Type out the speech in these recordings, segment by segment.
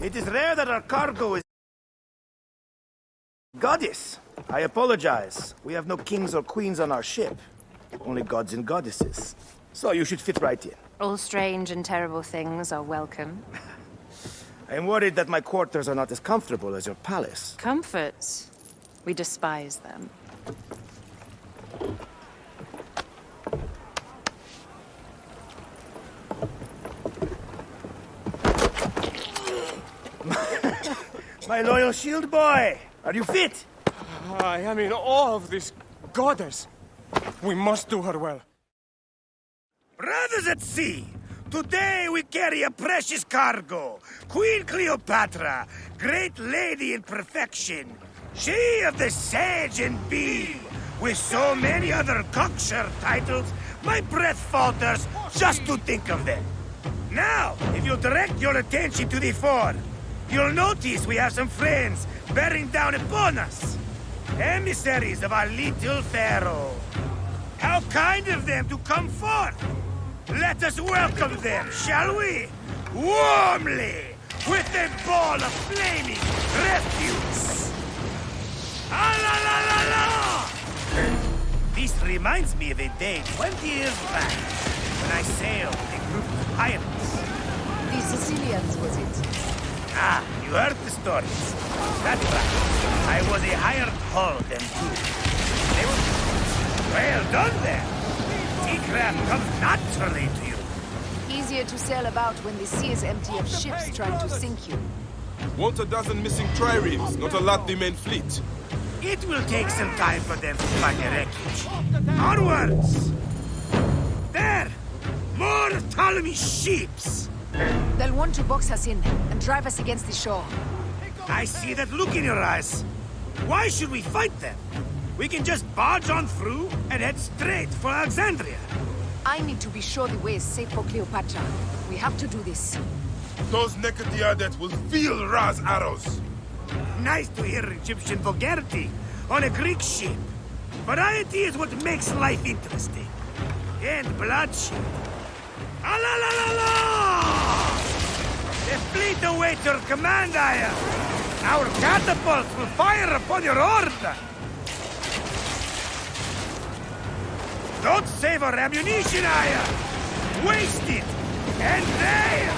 It is rare that our cargo is... Goddess, I apologize. We have no kings or queens on our ship. Only gods and goddesses. So you should fit right in. All strange and terrible things are welcome. I am worried that my quarters are not as comfortable as your palace. Comforts? We despise them. My loyal shield boy! Are you fit? I am in awe of this goddess. We must do her well. Brothers at sea! Today we carry a precious cargo. Queen Cleopatra, great lady in perfection. She of the Sage and Bee. With so many other cocksure titles, my breath falters just to think of them. Now, if you'll direct your attention to the fore, you'll notice we have some friends bearing down upon us. Emissaries of our little pharaoh. How kind of them to come forth. Let us welcome them, shall we? Warmly, with a ball of flaming refuse. Ah la la la la! This reminds me of a day 20 years back, when I sailed with a group of pirates. The Sicilians, was it? Ah, you heard the stories. That's right. I was a hired hull then too. They were... Well done there. Seacraft comes naturally to you. Easier to sail about when the sea is empty of ships trying to sink you. Want a dozen missing triremes, not a lot the main fleet. It will take some time for them to find the wreckage. Onwards! There! More Ptolemy ships! They'll want to box us in and drive us against the shore. I see that look in your eyes. Why should we fight them? We can just barge on through and head straight for Alexandria. I need to be sure the way is safe for Cleopatra. We have to do this. Those Necatiades will feel Ra's arrows. Nice to hear Egyptian vulgarity on a Greek ship. Variety is what makes life interesting. And bloodshed. Ah la la la la! The fleet awaits your command, Aya. Our catapults will fire upon your order. Don't save our ammunition, Aya. Waste it. And there!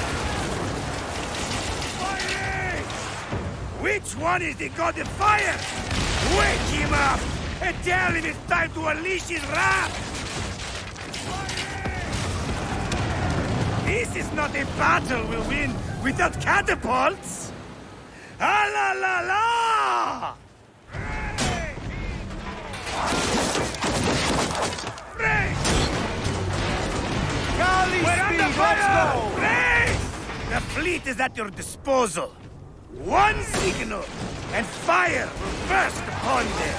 Fire! Which one is the god of fire? Wake him up and tell him it's time to unleash his wrath. This is not a battle we'll win without catapults! Ah la la la! Break! We're under fire! Break! The fleet is at your disposal. One signal, and fire will burst upon them.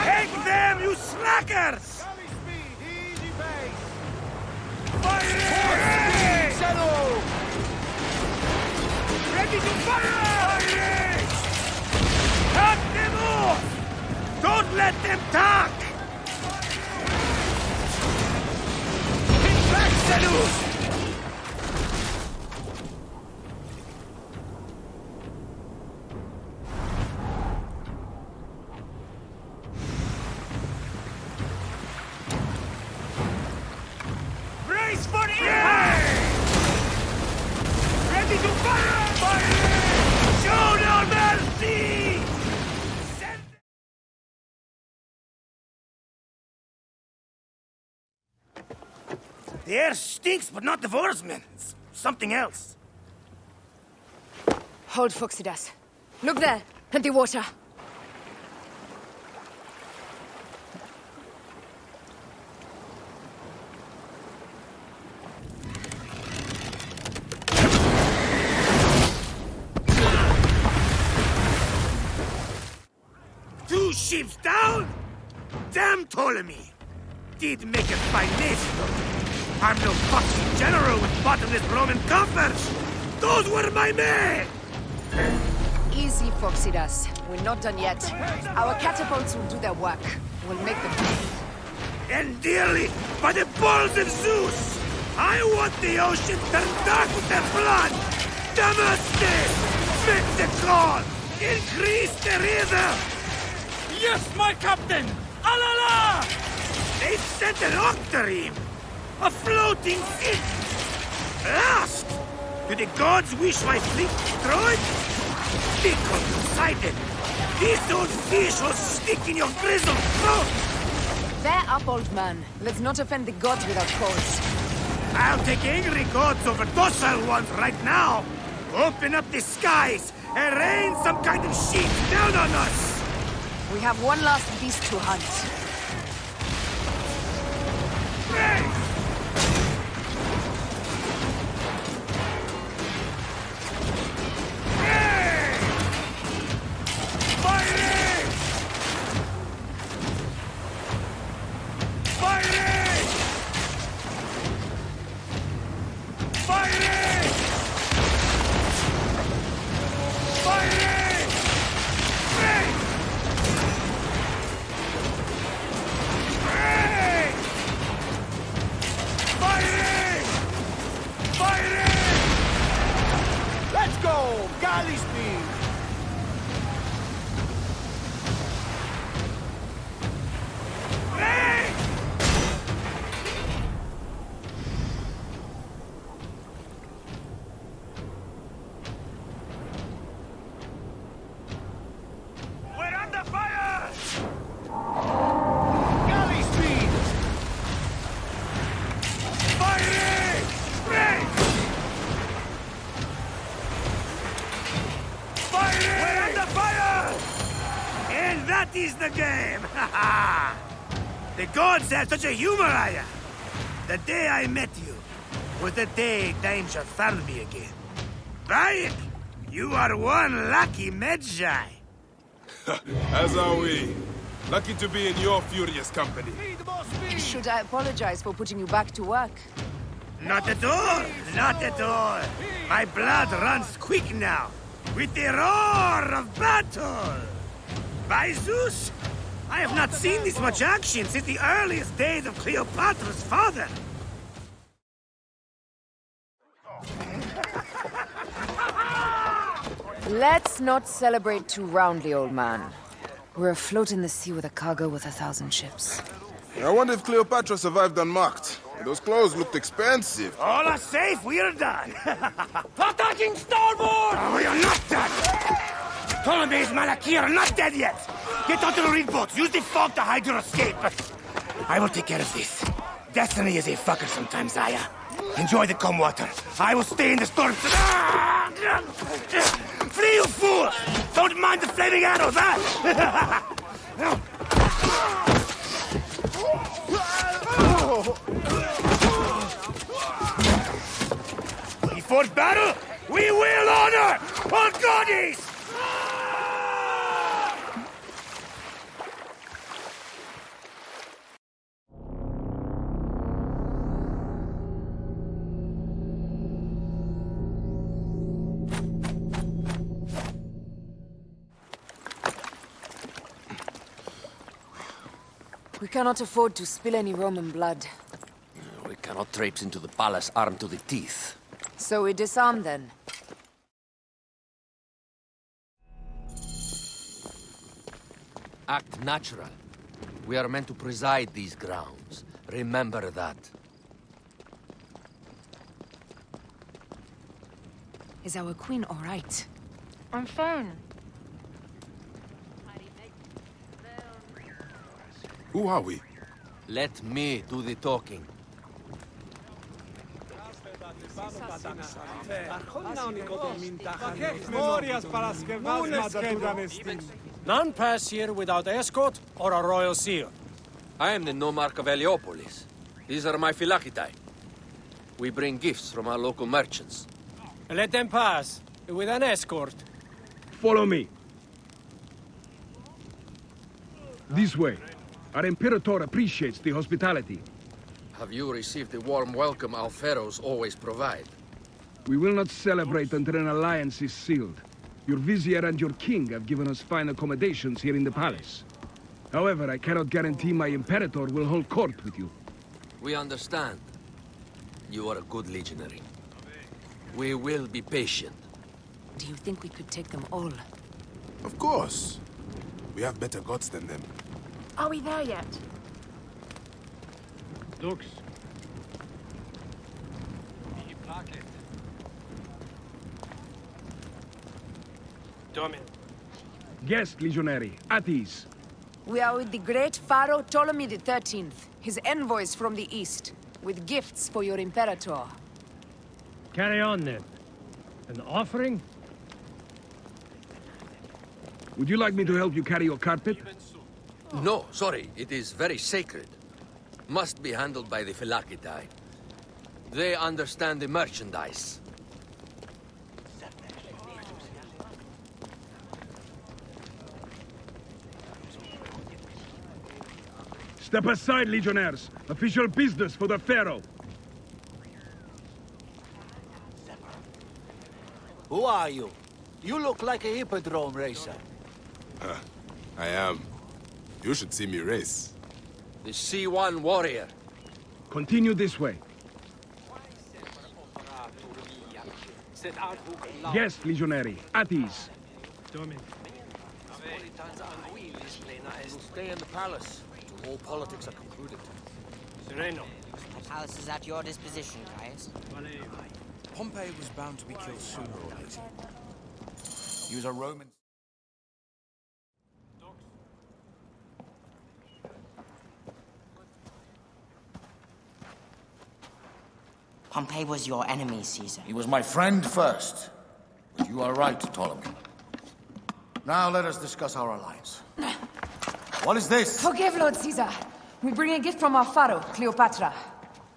Take them, you slackers! Fire! Settle! Ready to fire! Cut them off! Don't let them talk! Hit back, Salute! Brace for impact! Ready to fire! Fire! Show no mercy! Send... The air stinks, but not the oarsmen. something else. Hold, Foxidas. Look there, plenty water. Two ships down? Damn Ptolemy! Did make a fine nation, though. I'm no fucking general with bottomless Roman coffers! Those were my men! Easy, Foxidas. We're not done yet. Our catapults will do their work. We'll make them pay. And dearly, by the balls of Zeus! I want the ocean turned dark with their blood! Namaste! Make the call! Increase the rhythm! Yes, my captain! Alala! They sent an octarine! A floating fish! Lost! Do the gods wish my fleet destroyed? Think of Poseidon! This old fish will stick in your grizzled throat! Fair up, old man. Let's not offend the gods without cause. I'll take angry gods over docile ones right now! Open up the skies and rain some kind of shit down on us! We have one last beast to hunt. Hey! Hey! Fighting! Fighting! Fighting! Fighting! Hey! Hey! Fighting! Fighting! Let's go! Galley speed! Hey! We're under fire! Galley speed! Fighting! Hey! Fighting! We're under fire! And that is the game! The gods have such a humor, Aya. The day I met you was the day danger found me again. Bayek, you are one lucky Medjay. As are we. Lucky to be in your furious company. Should I apologize for putting you back to work? Not at all! Not at all! My blood runs quick now, with the roar of battle! By Zeus, I have not seen this much action since the earliest days of Cleopatra's father! Let's not celebrate too roundly, old man. We're afloat in the sea with a cargo with 1,000 ships. I wonder if Cleopatra survived unmarked. Those clothes looked expensive. All are safe, we're done! Attacking starboard! Oh, we are not done! Ptolemy's Malaki are not dead yet! Get onto the reed boats, use the fog to hide your escape! I will take care of this. Destiny is a fucker sometimes, Aya. Enjoy the calm water. I will stay in the storm. Flee, you fool! Don't mind the flaming arrows, huh? Before battle, we will honor our goddess! We cannot afford to spill any Roman blood. We cannot traipse into the palace armed to the teeth. So we disarm then. Act natural. We are meant to preside these grounds. Remember that. Is our queen all right? I'm fine. Who are we? Let me do the talking. None pass here without escort or a royal seal. I am the nomarch of Heliopolis. These are my Phylakitai. We bring gifts from our local merchants. Let them pass, with an escort. Follow me. This way. Our Imperator appreciates the hospitality. Have you received the warm welcome our pharaohs always provide? We will not celebrate until an alliance is sealed. Your vizier and your king have given us fine accommodations here in the palace. However, I cannot guarantee my Imperator will hold court with you. We understand. You are a good legionary. We will be patient. Do you think we could take them all? Of course. We have better gods than them. Are we there yet? Dux. Guest, legionary. At ease. We are with the great Pharaoh Ptolemy XIII, his envoys from the east, with gifts for your Imperator. Carry on, then. An offering? Would you like me to help you carry your carpet? No, sorry. It is very sacred. Must be handled by the Phylakitai. They understand the merchandise. Step aside, legionnaires. Official business for the Pharaoh. Who are you? You look like a hippodrome racer. I am. You should see me race. The C1 warrior. Continue this way. Guest, legionary. At ease. We'll stay in the palace till all politics are concluded. Sereno. The palace is at your disposition, guys. Pompey was bound to be killed sooner or later. He was a Roman. Pompey was your enemy, Caesar. He was my friend first. But you are right, Ptolemy. Now let us discuss our alliance. What is this? Forgive, Lord Caesar. We bring a gift from our Pharaoh, Cleopatra.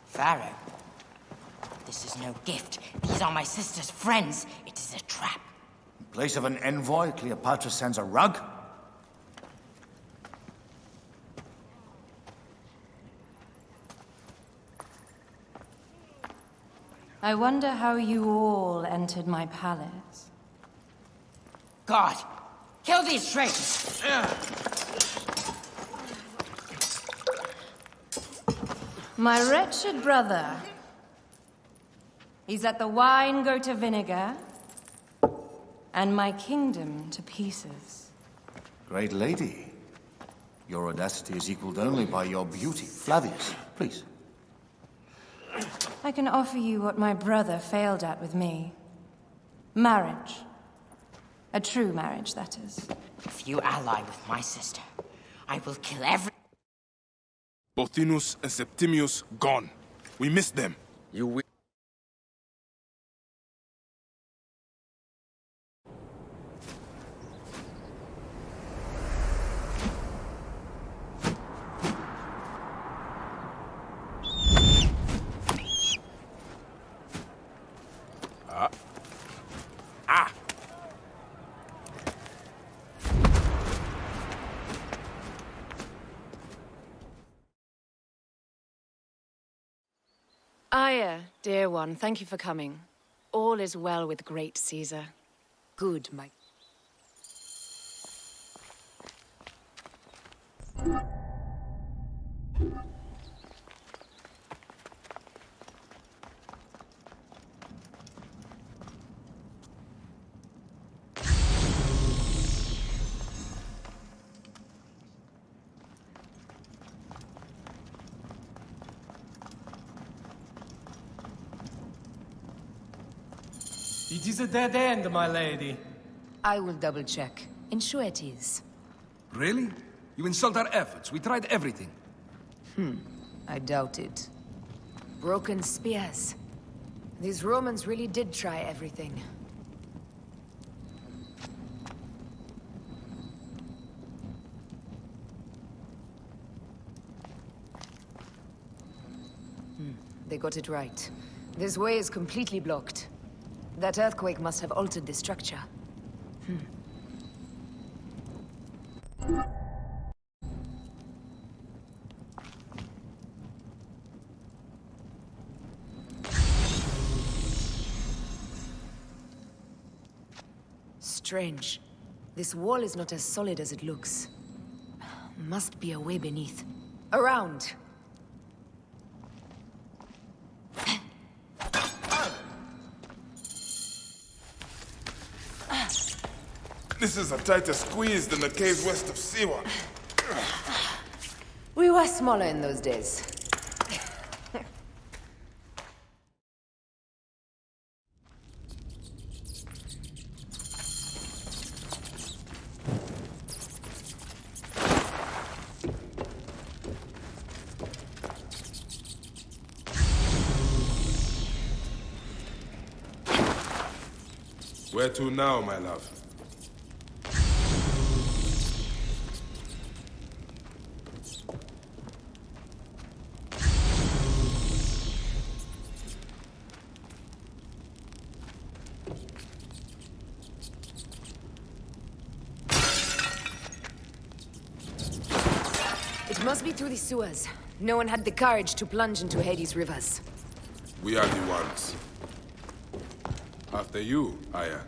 Pharaoh? This is no gift. These are my sister's friends. It is a trap. In place of an envoy, Cleopatra sends a rug? I wonder how you all entered my palace. God! Kill these traitors! My wretched brother. He's let the wine go to vinegar, and my kingdom to pieces. Great lady. Your audacity is equaled only by your beauty. Flavius, please. I can offer you what my brother failed at with me. Marriage. A true marriage, that is. If you ally with my sister, I will kill every... Pothinus and Septimius gone. We missed them. You will. Aya, dear one, thank you for coming. All is well with great Caesar. Good, my... It is a dead end, my lady. I will double-check. Ensure it is. Really? You insult our efforts. We tried everything. I doubt it. Broken spears. These Romans really did try everything. They got it right. This way is completely blocked. That earthquake must have altered the structure. Strange. This wall is not as solid as it looks. Must be a way beneath. Around! This is a tighter squeeze than the caves west of Siwa. We were smaller in those days. Where to now, my love? It must be through the sewers. No one had the courage to plunge into Hades' rivers. We are the ones. After you, Aya.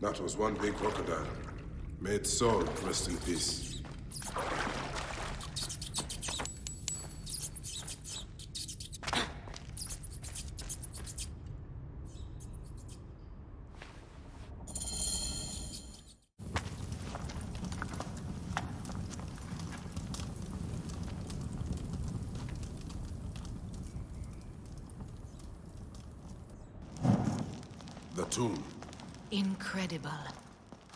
That was one big crocodile. May its soul rest in peace. The tomb. Incredible.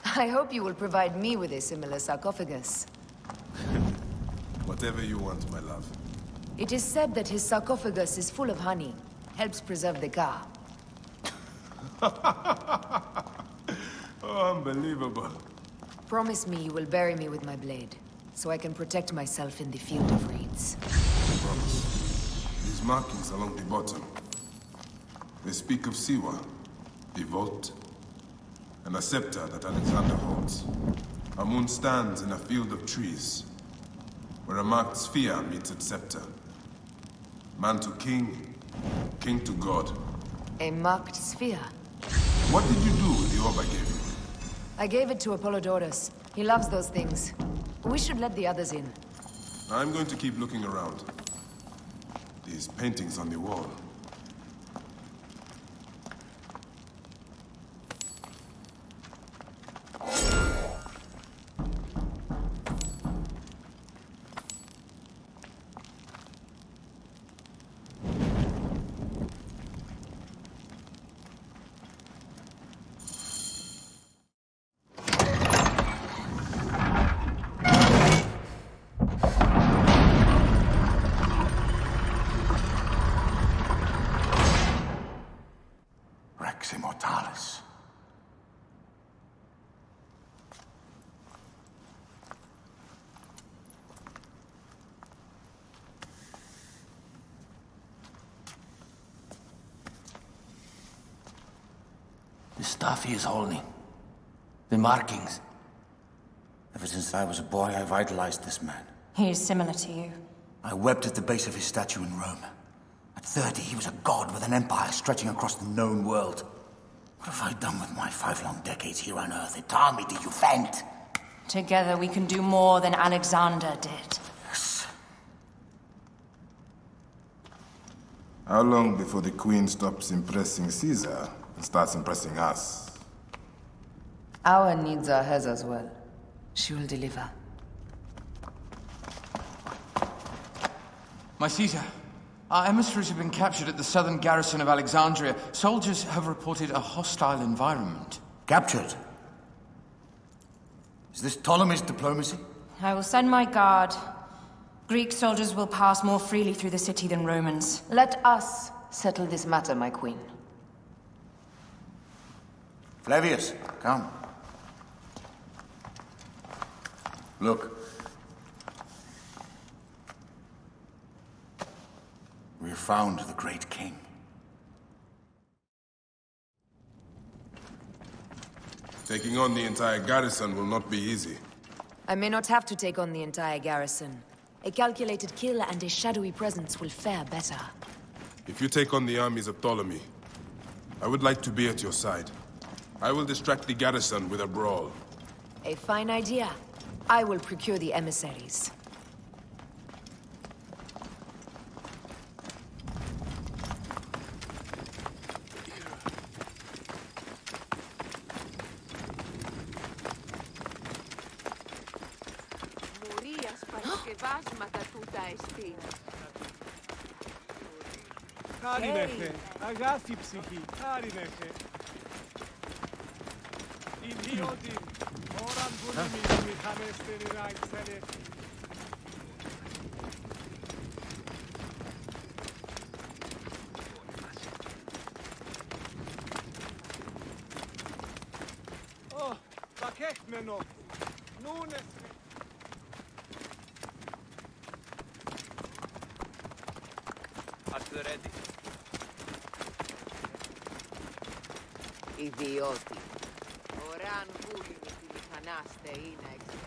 I hope you will provide me with a similar sarcophagus. Whatever you want, my love. It is said that his sarcophagus is full of honey. Helps preserve the Ka. Oh, unbelievable. Promise me you will bury me with my blade, so I can protect myself in the field of reeds. Promise. These markings along the bottom. They speak of Siwa, the vault, and a scepter that Alexander holds. A moon stands in a field of trees, where a marked sphere meets its scepter. Man to king, king to god. A marked sphere? What did you do with the orb I gave you? I gave it to Apollodorus. He loves those things. We should let the others in. I'm going to keep looking around. These paintings on the wall. Immortalis. The stuff he is holding. The markings. Ever since I was a boy, I've idolized this man. He is similar to you. I wept at the base of his statue in Rome. At 30, he was a god with an empire stretching across the known world. What have I done with my 5 long decades here on Earth? It taught me to you faint. Together we can do more than Alexander did. Yes. How long before the Queen stops impressing Caesar and starts impressing us? Our needs are hers as well. She will deliver. My Caesar, our emissaries have been captured at the southern garrison of Alexandria. Soldiers have reported a hostile environment. Captured? Is this Ptolemy's diplomacy? I will send my guard. Greek soldiers will pass more freely through the city than Romans. Let us settle this matter, my queen. Flavius, come. Look. We have found the great king. Taking on the entire garrison will not be easy. I may not have to take on the entire garrison. A calculated kill and a shadowy presence will fare better. If you take on the armies of Ptolemy, I would like to be at your side. I will distract the garrison with a brawl. A fine idea. I will procure the emissaries. Άρινεχε, αγάπη ψυχή, άρινεχε. Ιδιώτη, ώραν βουλήμι, μηχανέστερη ράγκσερε. Ω, τα κέχμενο, νούνες. At the ready. Ιδιώτη. Ωραν βούλημι τη μηχανάστε είναι εξαιρετική.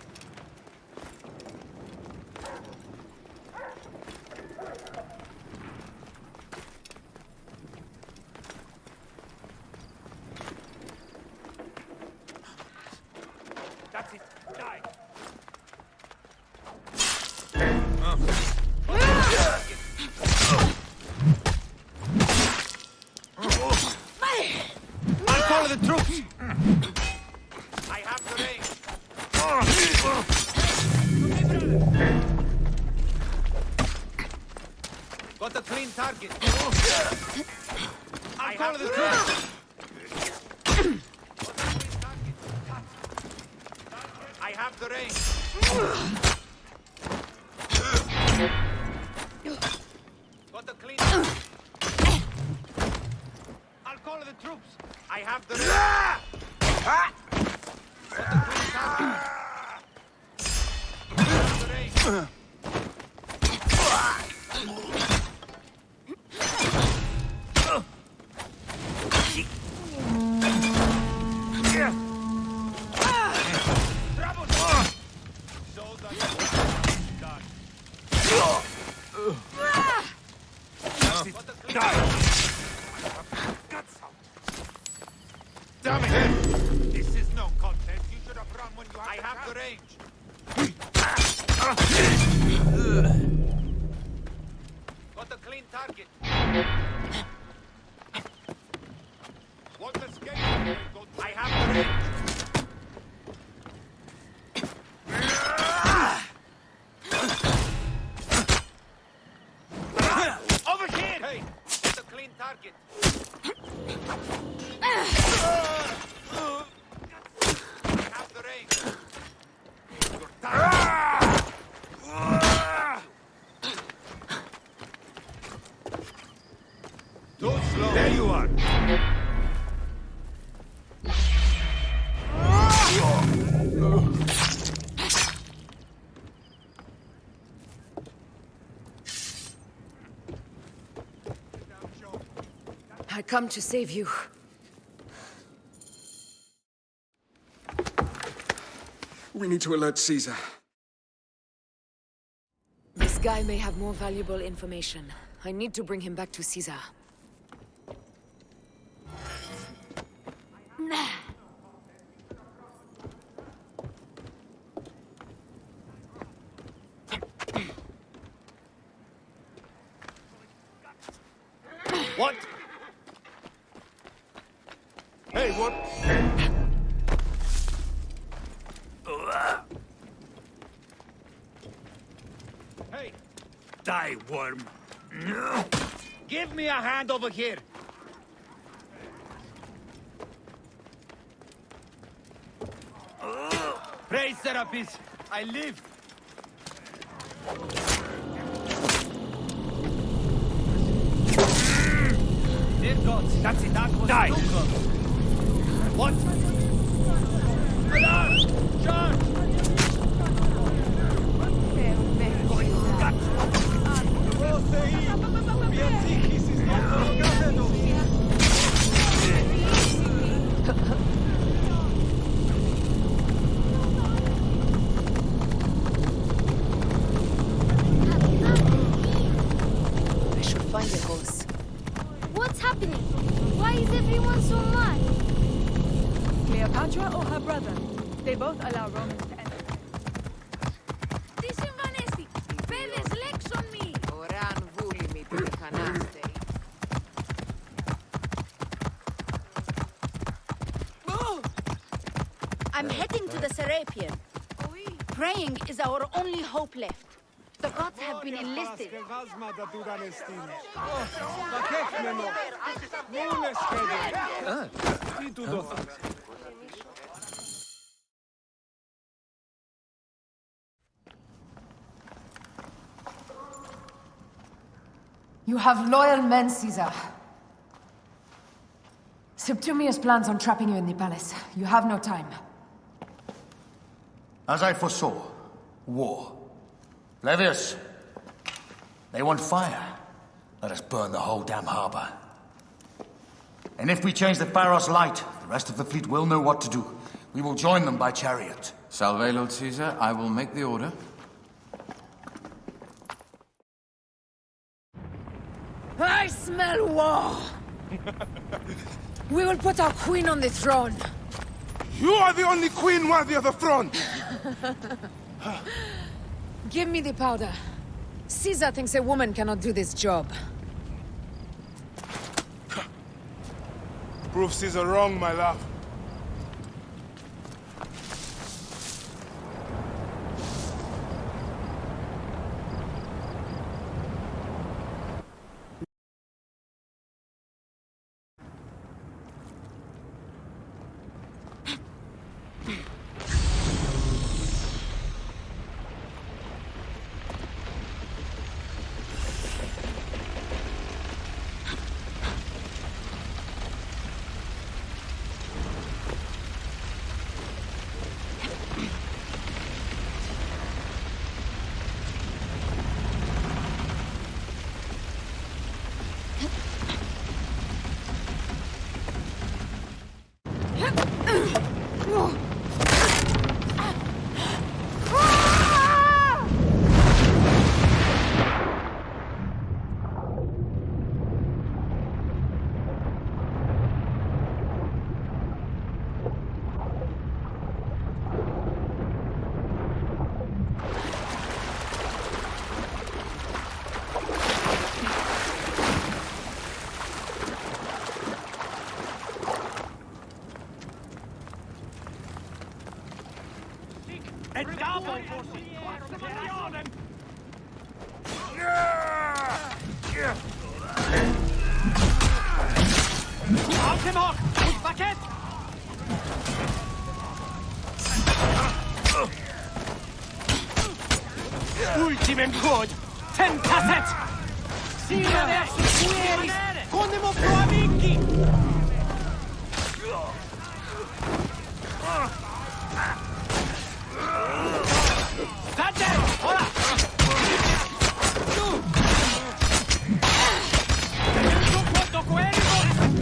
That's it. Die. I'll call the troops! I have the range. Got a clean target. I call the troops. I have the range. Got a clean target. I'll call the troops. I have the range. Got a clean target. I have the range. Damn it! This is no contest. You should have run when you had I have the range. Got a clean target. Want to escape? I have the range. Over here! Hey, got a clean target. I have the range. Too slow. There you are. I come to save you. We need to alert Caesar. This guy may have more valuable information. I need to bring him back to Caesar. What? Hey, what? Hey! Die, worm! Give me a hand over here! Praise Serapis! I live! Dear gods, that's it, that was die! What? Alarm! Charge! I should find a horse. What's happening? Why is everyone so mad? Cleopatra or her brother? They both allow Romans to enter. Tishin Vanesti! Beves legs on me! Oran vulimi pekanaste. I'm heading to the Serapion. Praying is our only hope left. The gods have been enlisted. You have loyal men, Caesar. Septimius plans on trapping you in the palace. You have no time. As I foresaw, war. Levius, they want fire. Let us burn the whole damn harbor. And if we change the Pharos light, the rest of the fleet will know what to do. We will join them by chariot. Salve, Lord Caesar. I will make the order. I smell war! We will put our queen on the throne. You are the only queen worthy of the throne! Give me the powder. Caesar thinks a woman cannot do this job. Prove Caesar wrong, my love. Ultimem god! Tentatet! Simane! Fueris! Condemo pro amici! State! Ora! Tu! Quanto querido!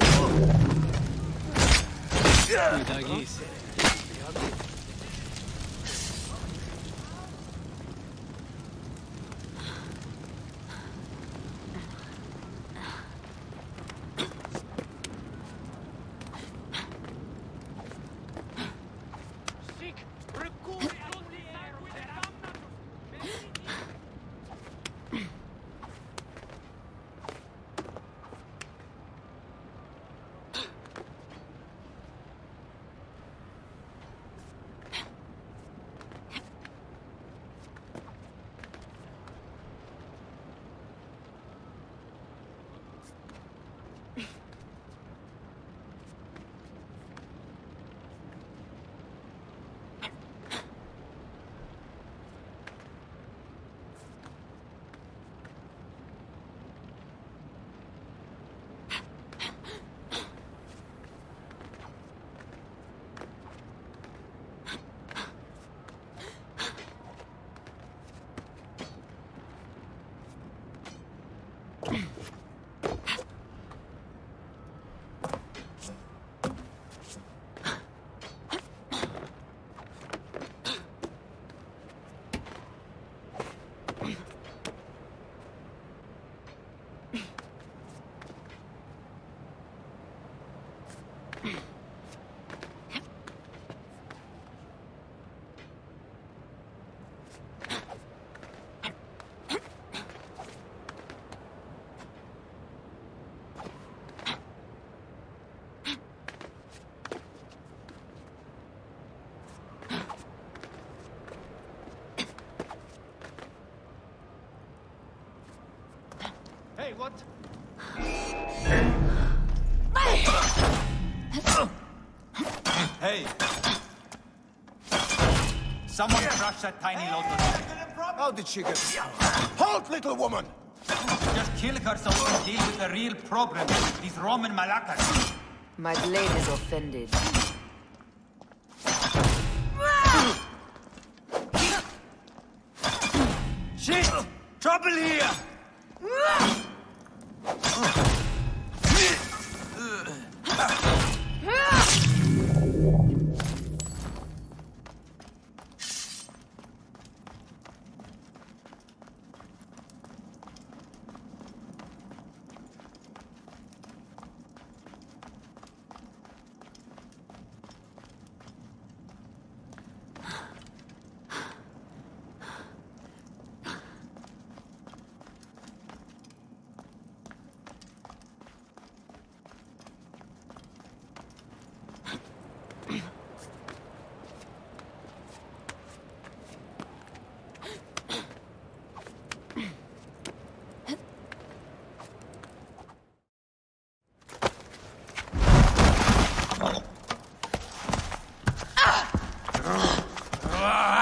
Hey, what? Hey! Someone crushed that tiny lotus. How did she get... Halt, little woman! Just kill her so we can deal with the real problem, these Roman malakas. My blade is offended. Shit! Trouble here!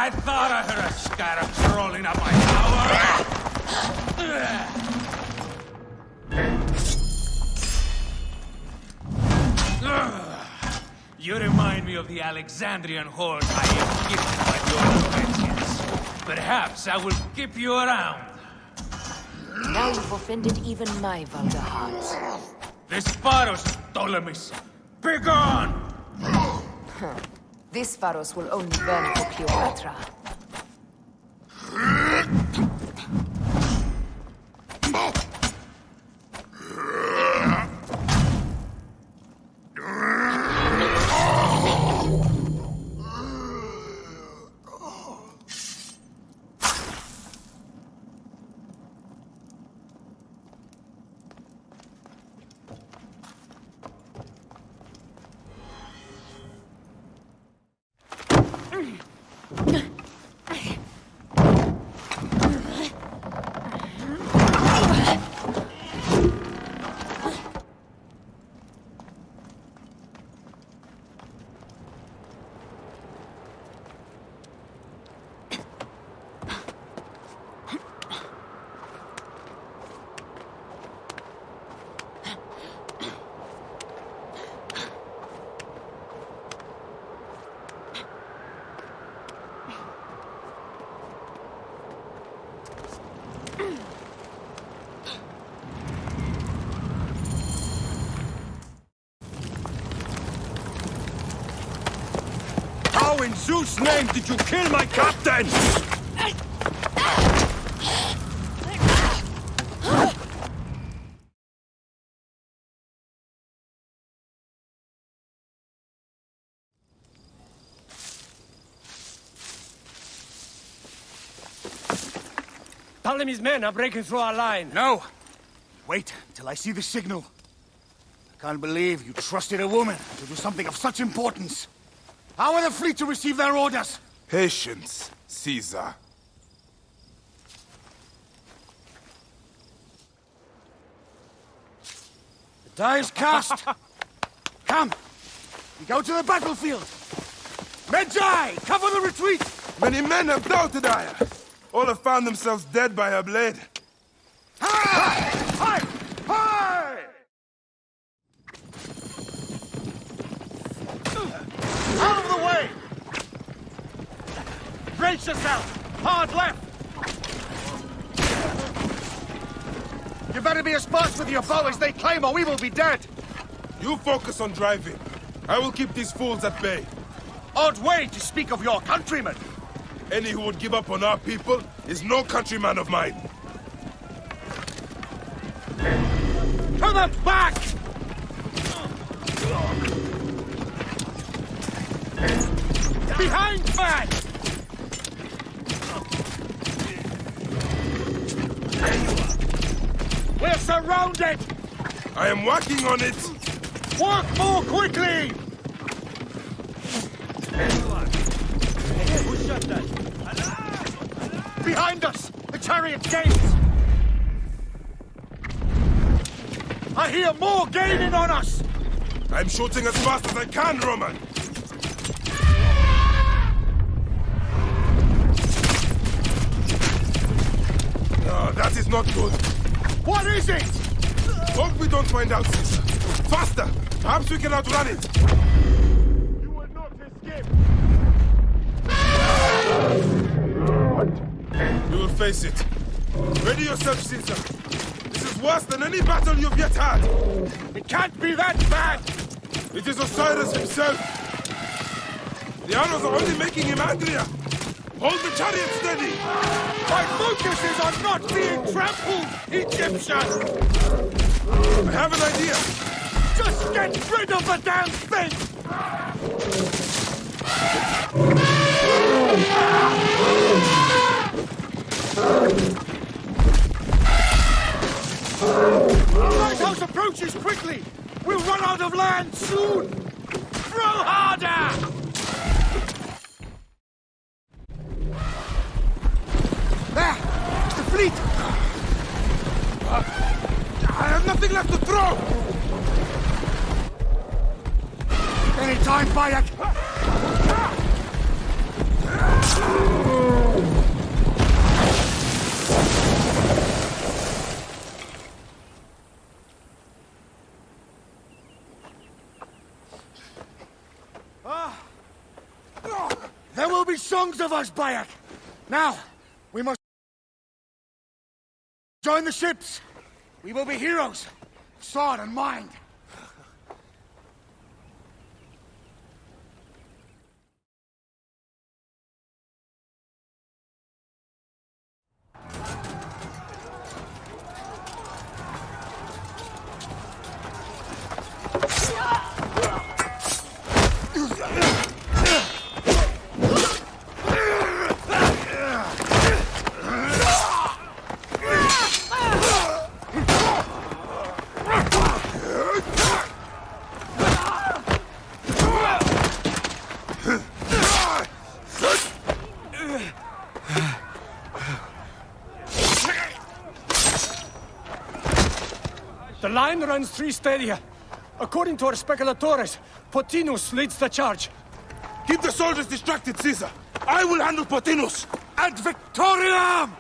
I thought I heard a scarab crawling up my tower. You remind me of the Alexandrian horde I am gifted by your inventions. Perhaps I will keep you around. Now you've offended even my vulgar heart. This Pharos, Ptolemies! Begone! This Pharos will only burn for Cleopatra. in Zeus' name did you kill my captain? Ptolemy's men are breaking through our line. No! Wait till I see the signal. I can't believe you trusted a woman to do something of such importance. How are the fleet to receive their orders? Patience, Caesar. The die is cast. Come, we go to the battlefield. Medjay, cover the retreat! Many men have doubted Aya. All have found themselves dead by her blade. Hi! Hi! Hi! Out of the way! Brace yourself! Hard left! You better be as fast with your bow as they claim, or we will be dead! You focus on driving. I will keep these fools at bay. Odd way to speak of your countrymen! Any who would give up on our people is no countryman of mine. To the back! Behind man! We're surrounded! I am working on it! Work more quickly! Who shot that? Behind us! The chariot gates! I hear more gaining on us! I'm shooting as fast as I can, Roman! No, that is not good. What is it? Hope we don't find out, Caesar. Faster! Perhaps we can outrun it! You will not escape! You will face it. Ready yourself, Caesar. This is worse than any battle you've yet had. It can't be that bad! It is Osiris himself. The arrows are only making him angrier. Hold the chariot steady! My focus is on not being trampled, Egyptian! I have an idea. Just get rid of the damn thing! The lighthouse approaches quickly! We'll run out of land soon! Throw harder! There! The fleet! I have nothing left to throw! Any time, Bayek! There will be songs of us, Bayek! Now, we must join the ships! We will be heroes! Sword and mind! The line runs 3 stadia. According to our speculatores, Pothinus leads the charge. Keep the soldiers distracted, Caesar. I will handle Pothinus. Ad Victoriam!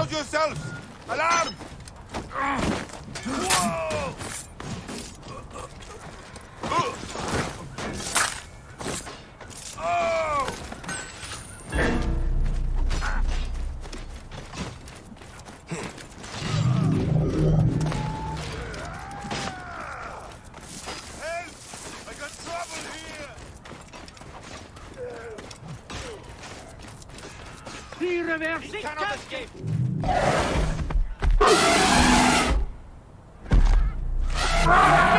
Compose yourselves! Alarm! Whoa! Oh! Help! I got trouble here! He cannot escape!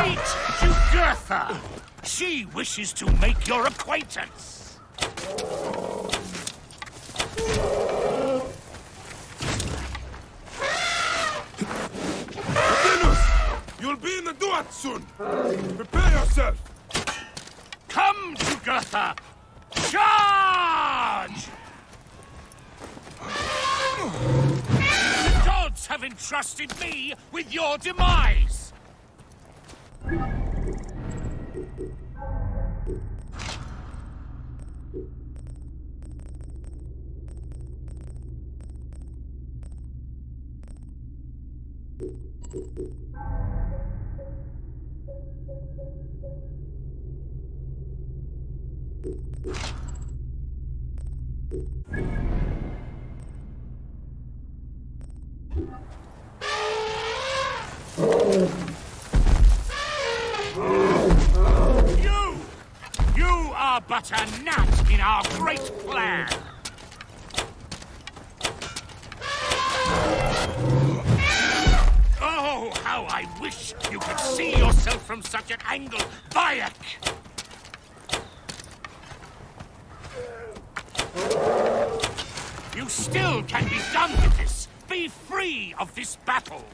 Meet Jugurtha! She wishes to make your acquaintance! Venus! You'll be in the Duat soon! Prepare yourself! Come, Jugurtha! Charge! The gods have entrusted me with your demise! You are but a gnat in our great plan! Oh, how I wish you could see yourself from such an angle, Bayek! You still can be done with this! Be free of this battle!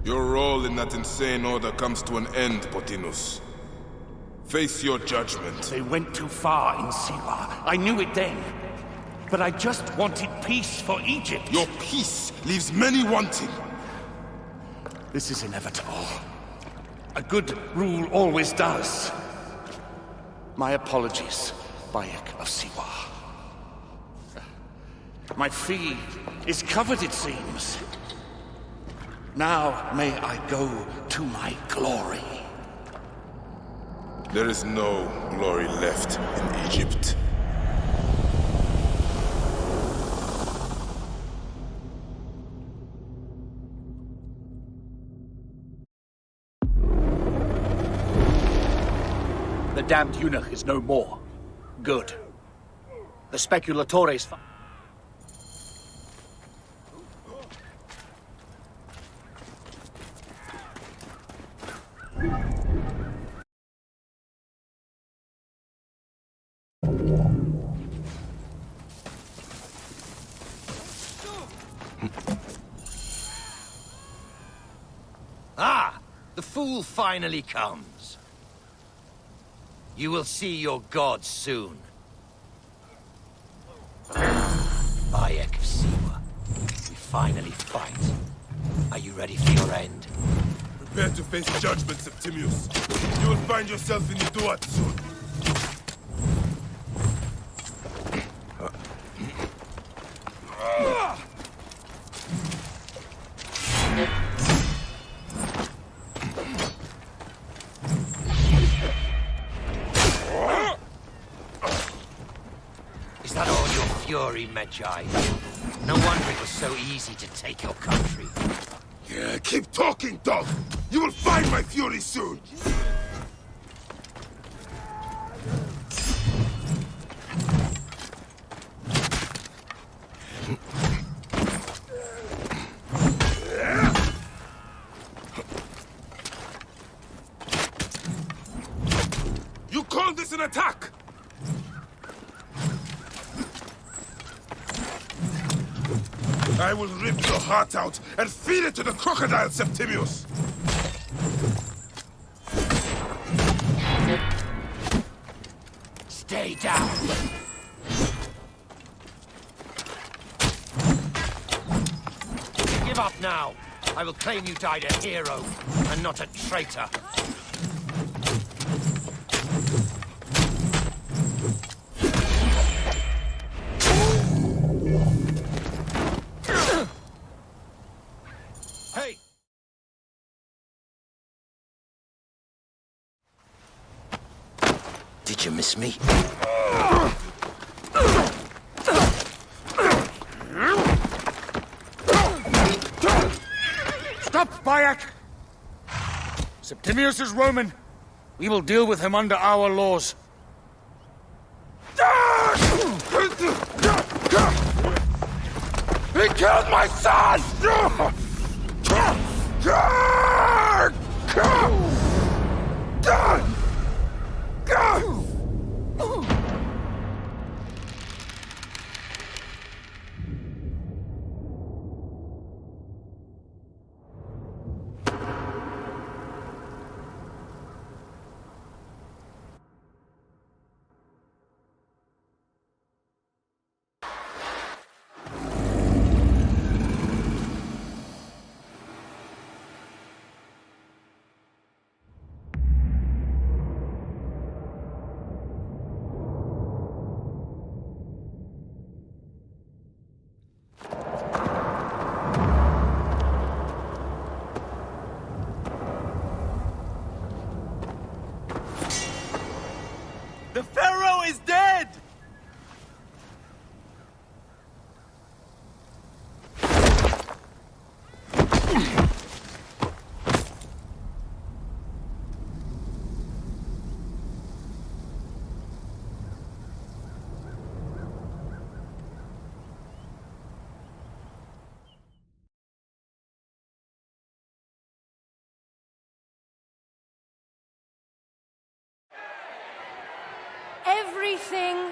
Your role in that insane order comes to an end, Potinus. Face your judgment. They went too far in Siwa. I knew it then. But I just wanted peace for Egypt. Your peace leaves many wanting. This is inevitable. A good rule always does. My apologies, Bayek of Siwa. My fee is covered, it seems. Now may I go to my glory. There is no glory left in Egypt. The damned eunuch is no more. Good. The speculatores... Ah! The fool finally comes. You will see your gods soon. Bayek of Siwa. We finally fight. Are you ready for your end? Prepare to face judgment, Septimius. You will find yourself in the Duat soon. Is that all your fury, Medjay? No wonder it was so easy to take your country. Yeah, keep talking, dog! You will find my fury soon! You call this an attack? I will rip your heart out and feed it to the crocodile, Septimius! Stay down! Give up now! I will claim you died a hero, and not a traitor. Hey! Did you miss me? Stop, Bayek! Septimius is Roman. We will deal with him under our laws. He killed my son! The Pharaoh is dead! Everything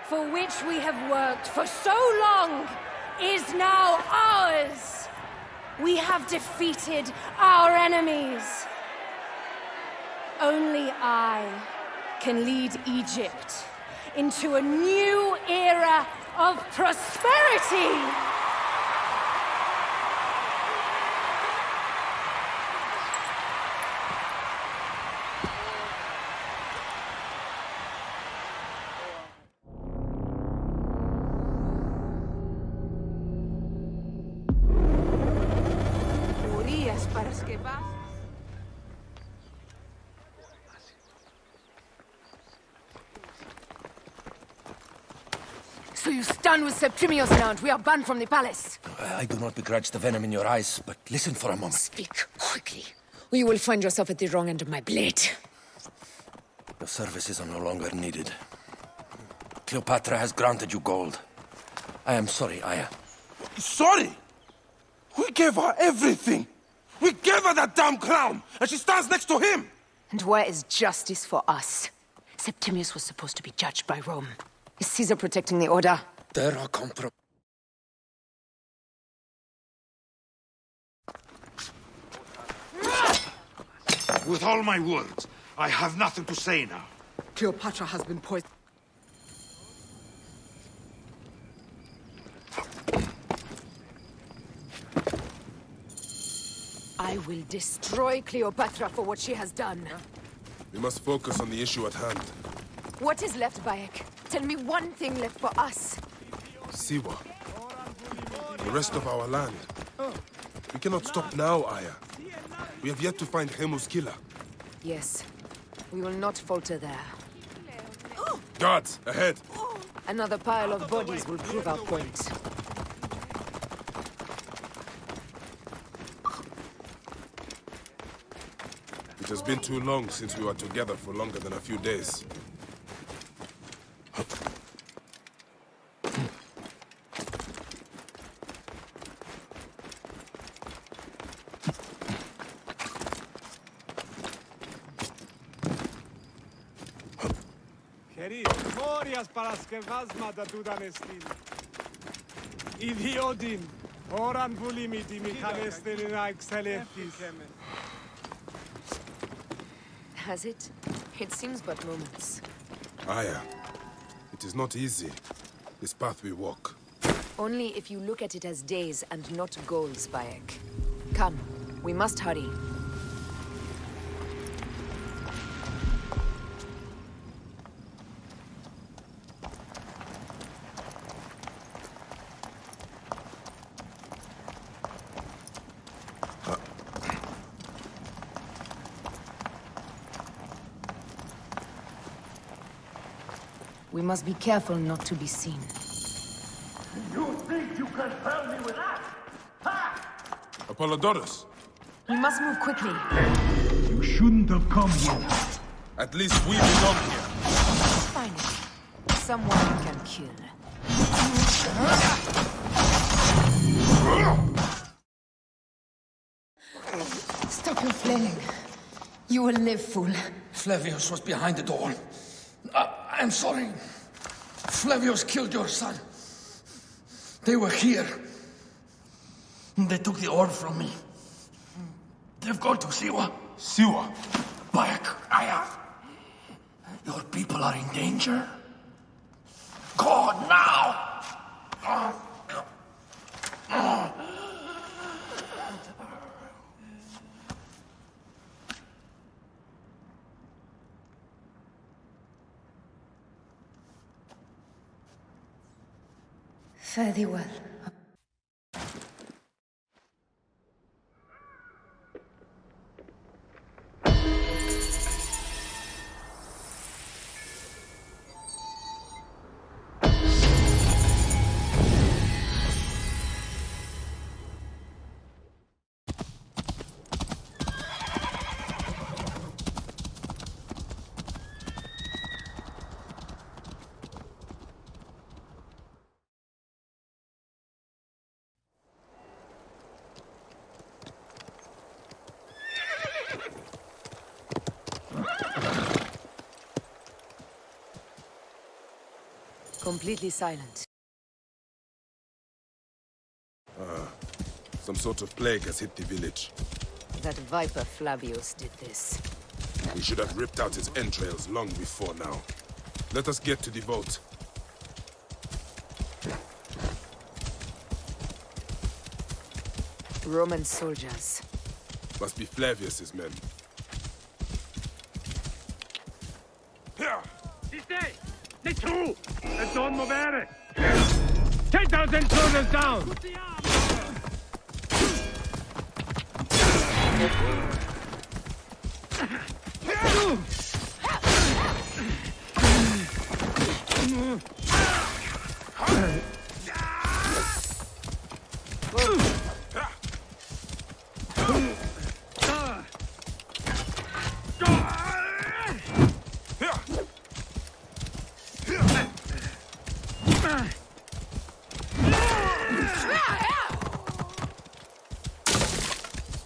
for which we have worked for so long is now ours. We have defeated our enemies. Only I can lead Egypt into a new era of prosperity. So you stand with Septimius now, and we are banned from the palace. I do not begrudge the venom in your eyes, but listen for a moment. Speak quickly, or you will find yourself at the wrong end of my blade. Your services are no longer needed. Cleopatra has granted you gold. I am sorry, Aya. Sorry? We gave her everything! We gave her that damn crown, and she stands next to him! And where is justice for us? Septimius was supposed to be judged by Rome. Is Caesar protecting the order? There are compromises. With all my words, I have nothing to say now. Cleopatra has been poisoned. I will destroy Cleopatra for what she has done. We must focus on the issue at hand. What is left, Bayek? Tell me one thing left for us. Siwa. The rest of our land. We cannot stop now, Aya. We have yet to find Hemu's killer. Yes. We will not falter there. Guards, ahead! Another pile of bodies will prove our point. It has been too long since we were together for longer than a few days. Glorias para las que vazma da dudan estin. Idiodin, oran vulimiti michalestelina excelefis. Has it? It seems but moments. Aya, it is not easy, this path we walk. Only if you look at it as days and not goals, Bayek. Come, we must hurry. We must be careful not to be seen. You think you can tell me with that? Ha! Apollodorus! We must move quickly. You shouldn't have come here. At least we belong here. Finally, someone you can kill. Stop your flailing. You will live, fool. Flavius was behind the door. I'm sorry. Flavius killed your son. They were here. They took the orb from me. They've gone to Siwa. Siwa? Bayek, Aya. Your people are in danger. Go now! Fare thee well. Completely silent. Some sort of plague has hit the village. That viper Flavius did this. We should have ripped out his entrails long before now. Let us get to the vault. Roman soldiers. Must be Flavius's men. Stay true! And don't move it! Take those intruders down!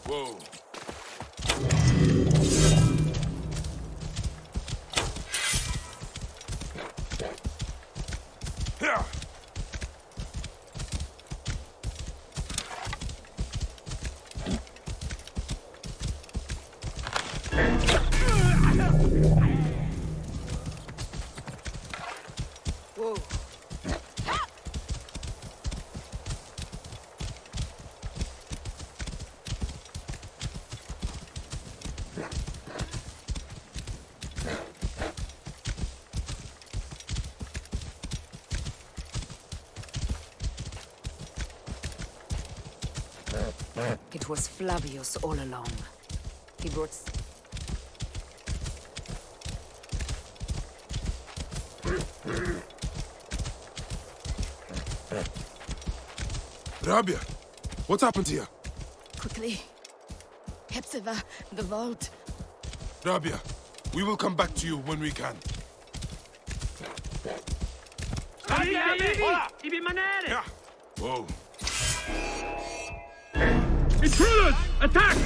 Whoa. Whoa. It was Flavius all along. He brought... Rabia, what happened here? Quickly. Hepzibah, the vault. Rabia, we will come back to you when we can. Whoa. Intruders! Attack!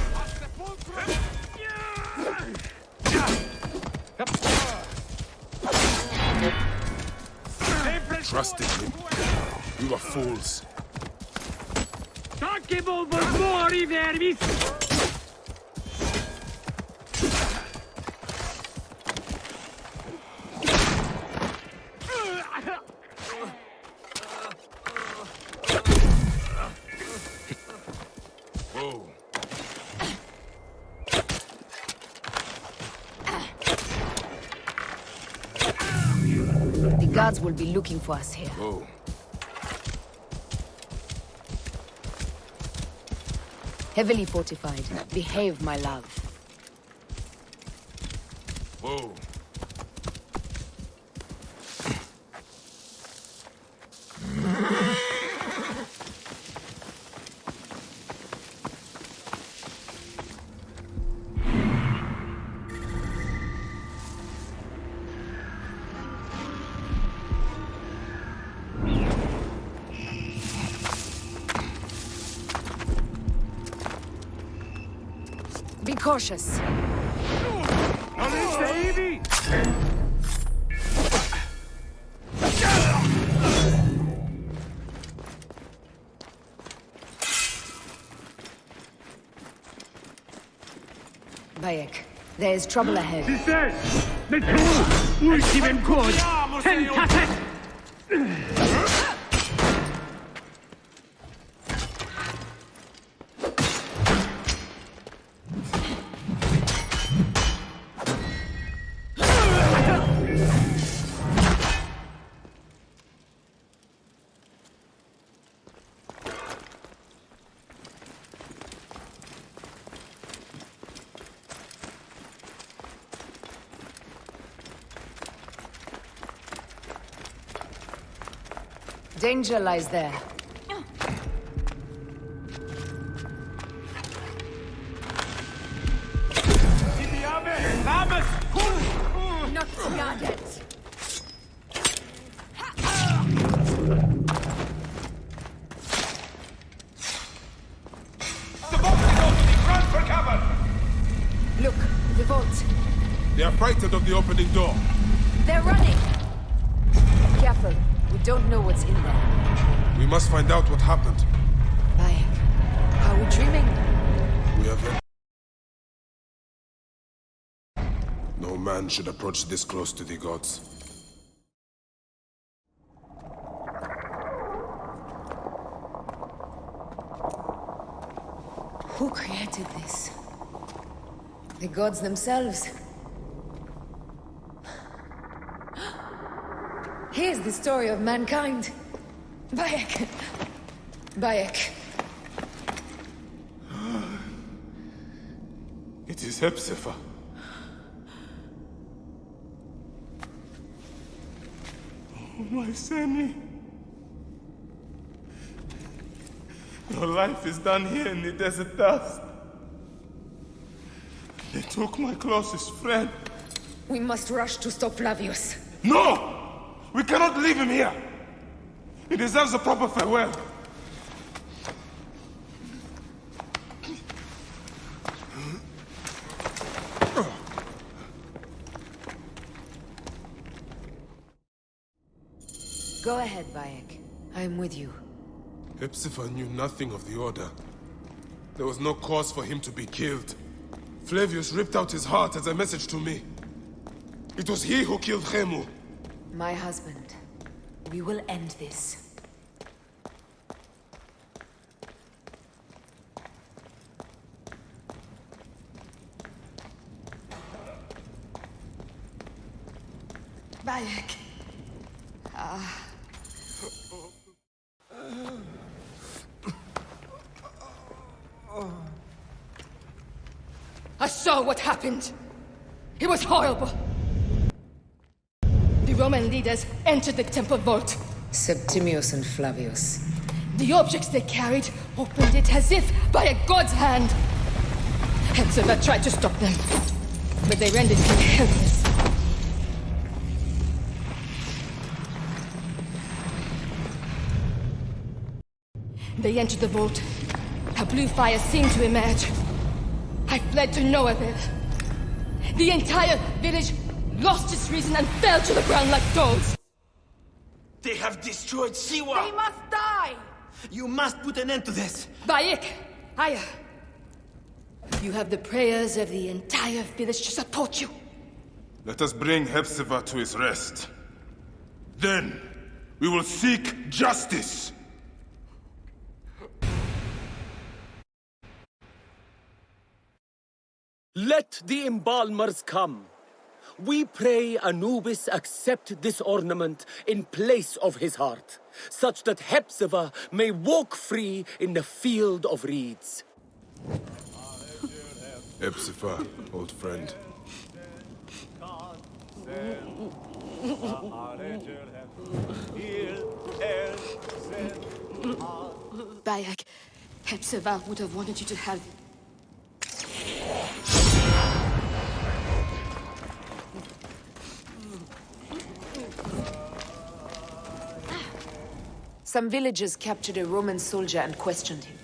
Trusted him. We were fools. Whoa. The guards will be looking for us here. Whoa. Heavily fortified. Behave, my love. Whoa. Be cautious. Bayek, there is trouble ahead. Danger lies there. Not yet. Look, the vault. They are frightened of the opening door. They're running! Careful. We don't know what's in there. We must find out what happened. Bayek, are we dreaming? We have... No man should approach this close to the gods. Who created this? The gods themselves. Here's the story of mankind. Bayek. Bayek. It is Hepzibah. Oh, my Sammy. Your life is done here in the desert dust. They took my closest friend. We must rush to stop Flavius. No! We cannot leave him here! He deserves a proper farewell. Go ahead, Bayek. I'm with you. Hepzibah knew nothing of the Order. There was no cause for him to be killed. Flavius ripped out his heart as a message to me. It was he who killed Khemu. My husband. We will end this. Bayek. I saw what happened. It was horrible. The Roman leaders entered the temple vault. Septimius and Flavius. The objects they carried opened it as if by a god's hand. Hepzibah tried to stop them. but they rendered me helpless. They entered the vault. A blue fire seemed to emerge. I fled to no avail. The entire village lost its reason and fell to the ground like dogs. They have destroyed Siwa! They must die! You must put an end to this! Bayek! Aya! You have the prayers of the entire village to support you. Let us bring Hepzibah to his rest. Then, we will seek justice! Let the embalmers come. We pray Anubis accept this ornament in place of his heart, such that Hepzibah may walk free in the field of reeds. Hepzibah, old friend. Bayek, Hepzibah would have wanted you to have... Some villagers captured a Roman soldier and questioned him.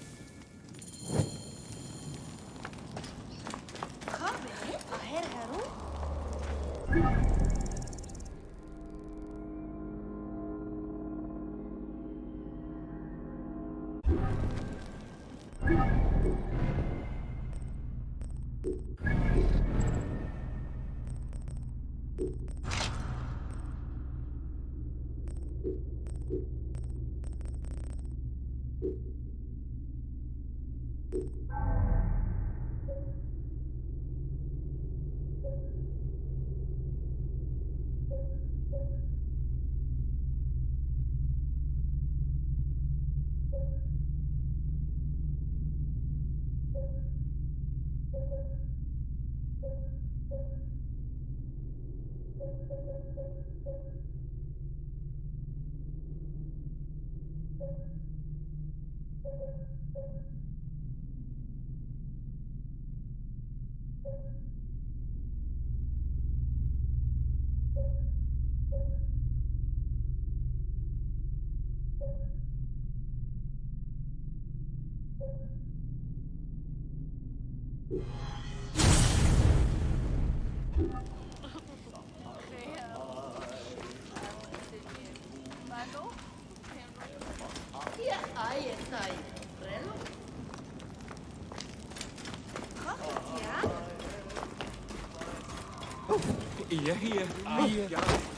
هي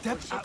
تبقى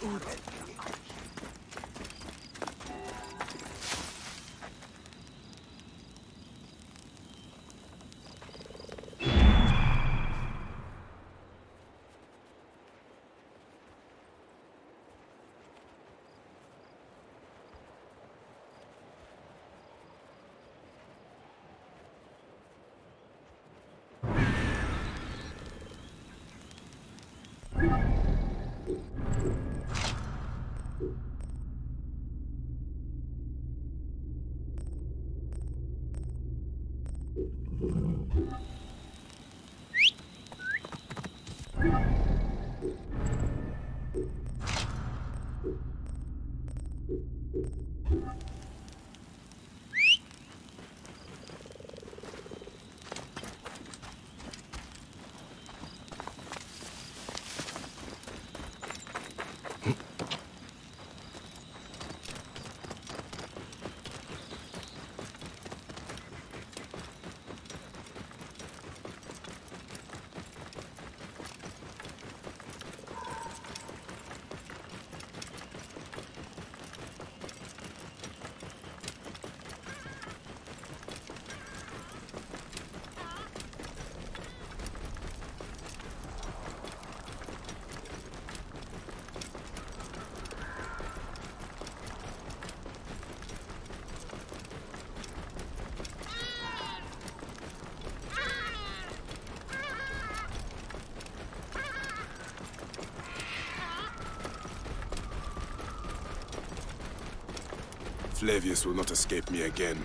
Flavius will not escape me again.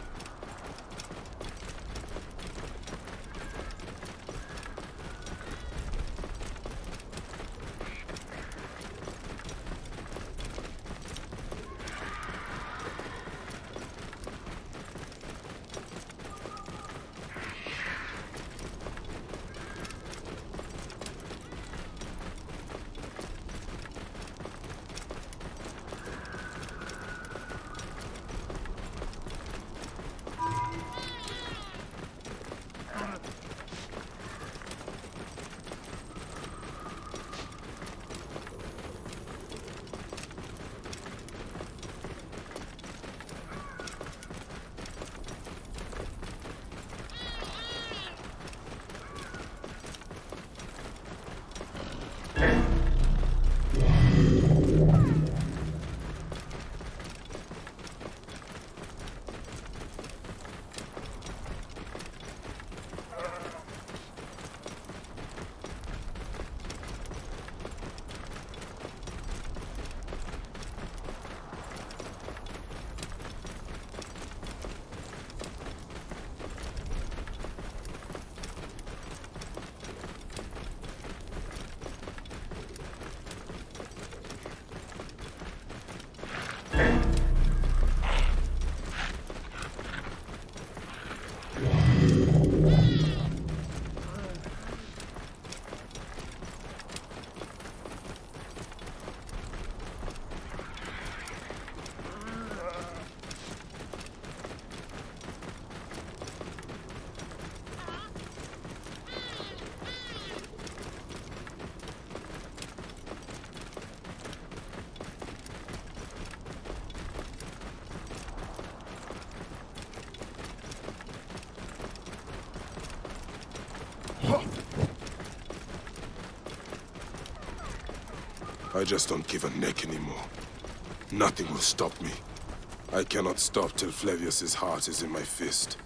I just don't give a neck anymore. Nothing will stop me. I cannot stop till Flavius's heart is in my fist.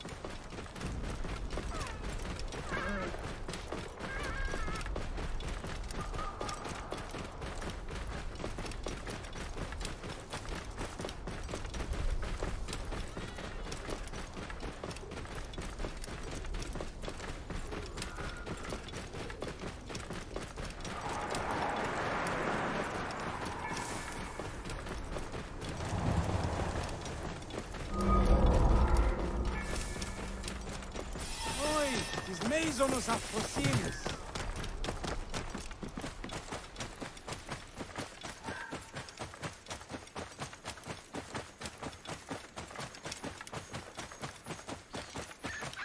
Mesonos approximes.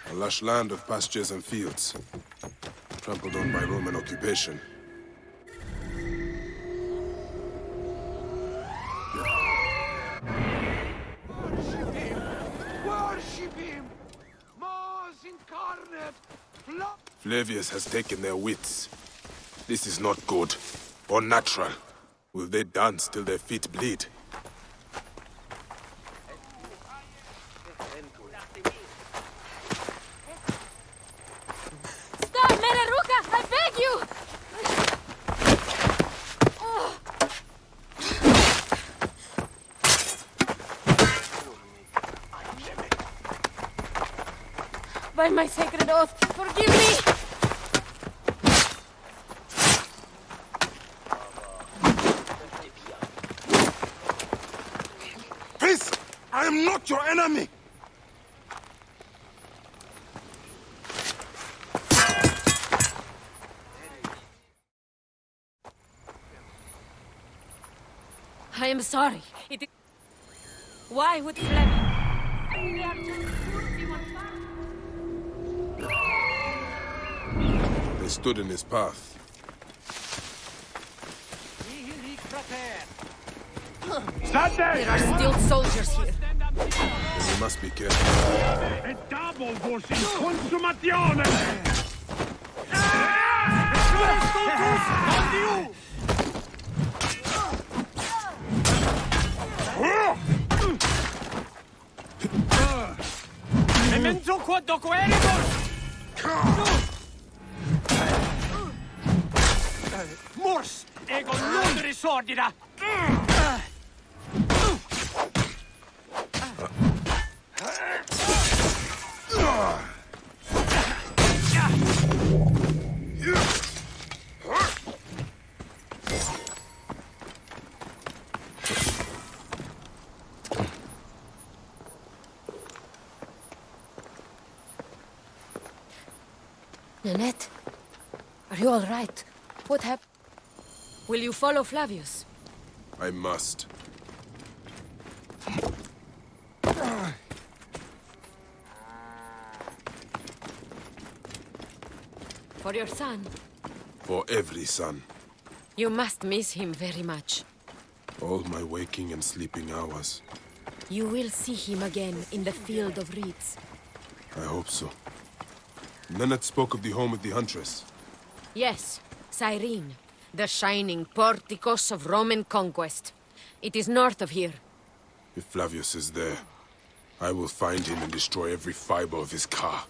A lush land of pastures and fields, trampled on by Roman occupation. Worship him! Mars incarnate! Flavius has taken their wits. This is not good, or natural. Will they dance till their feet bleed? Stop, Meraruka! I beg you! By my sacred oath, forgive me! Peace! I am not your enemy! I am sorry. Why would Fleming? They stood in his path. There are still soldiers here. Then we must be careful. E double vos in consumazione! Memento quod doco eribus! Mors, ego non risordida! Nanette, are you all right? What happened? Will you follow Flavius? I must. For your son? For every son. You must miss him very much. All my waking and sleeping hours. You will see him again in the field of reeds. I hope so. Nennet spoke of the home of the Huntress. Yes, Cyrene, the shining porticos of Roman conquest. It is north of here. If Flavius is there, I will find him and destroy every fiber of his car.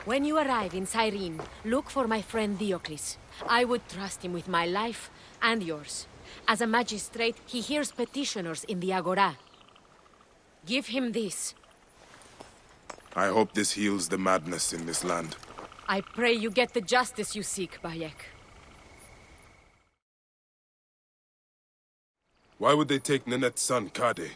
When you arrive in Cyrene, look for my friend Diocles. I would trust him with my life and yours. As a magistrate, he hears petitioners in the Agora. Give him this. I hope this heals the madness in this land. I pray you get the justice you seek, Bayek. Why would they take Nenet's son, Kade?